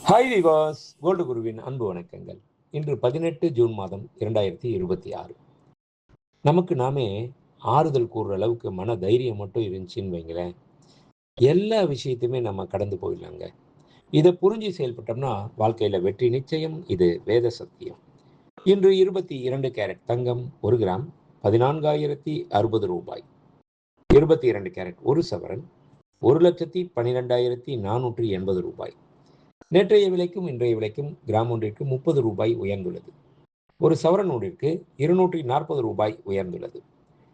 Hi விவாஸ், gold குருவின் அன்பு வணக்கங்கள். இன்று 18 ஜூன் மாதம் 2026. நமக்கு நாமே ஆறுதல் கூறுற அளவுக்கு மன தைரியம் மட்டும் இருந்துச்சுன்னு வைங்களேன், எல்லா விஷயத்தையுமே நம்ம கடந்து போயிடலாங்க. இதை புரிஞ்சு செயல்பட்டோம்னா வாழ்க்கையில வெற்றி நிச்சயம். இது வேத சத்தியம். இன்று 22 கேரட் தங்கம் 1 கிராம் 14,060 ரூபாய். 22 கேரட் 1 சவரன் 1,12,480 ரூபாய். நேற்றைய விலைக்கும் இன்றைய விலைக்கும் கிராம் ஒன்றிற்கு 30 ரூபாய் உயர்ந்துள்ளது. ஒரு சவரன் ஒன்றிற்கு 240 ரூபாய் உயர்ந்துள்ளது.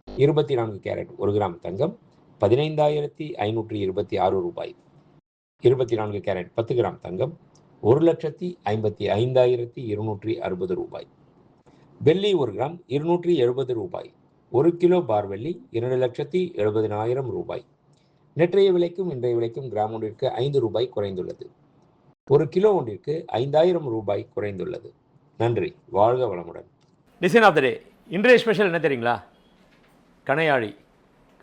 24 கேரட் 1 கிராம் தங்கம் 15,526 ரூபாய். 24 கேரட் 10 கிராம் தங்கம் 1,55,260 ரூபாய். வெள்ளி 1 கிராம் 270 ரூபாய். 1 கிலோ பார் வெள்ளி 2,70,000 ரூபாய். நேற்றைய விலைக்கும் இன்றைய விலைக்கும் கிராம் ஒன்றிற்கு 5 ரூபாய் குறைந்துள்ளது. ஒரு கிலோ ஒன்றிற்கு 5,000 ரூபாய் குறைந்துள்ளது. நன்றி. வாழ்க வளமுடன். டிசைன் ஆஃப் த டே. இன்றைய ஸ்பெஷல் என்ன தெரியுங்களா? கணையாழி.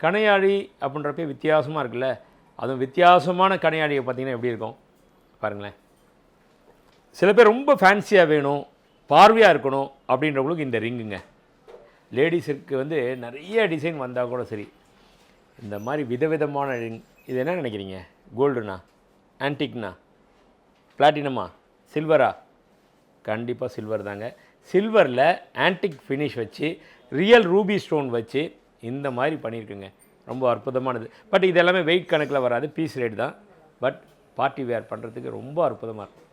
கணையாழி அப்படின்றப்ப வித்தியாசமாக இருக்குல்ல. அதுவும் வித்தியாசமான கணையாழியை பார்த்திங்கன்னா எப்படி இருக்கும் பாருங்களேன். சில பேர் ரொம்ப ஃபேன்சியாக வேணும், பார்வையாக இருக்கணும் அப்படின்றவங்களுக்கு இந்த ரிங்குங்க. லேடிஸுக்கு நிறைய டிசைன் வந்தால் கூட சரி, இந்த மாதிரி விதவிதமான ரிங். இது என்ன நினைக்கிறீங்க? கோல்டுண்ணா, ஆன்டிக்னா, பிளாட்டினமா, சில்வரா? கண்டிப்பாக சில்வர் தாங்க. சில்வரில் ஆன்டிக் ஃபினிஷ் வச்சு ரியல் ரூபி ஸ்டோன் வச்சு இந்த மாதிரி பண்ணியிருக்குங்க. ரொம்ப அற்புதமானது. பட் இது எல்லாமே வெயிட் கணக்கில் வராது, பீஸ் ரேட் தான். பட் பார்ட்டி வேர் பண்ணுறதுக்கு ரொம்ப அற்புதமாக இருக்கும்.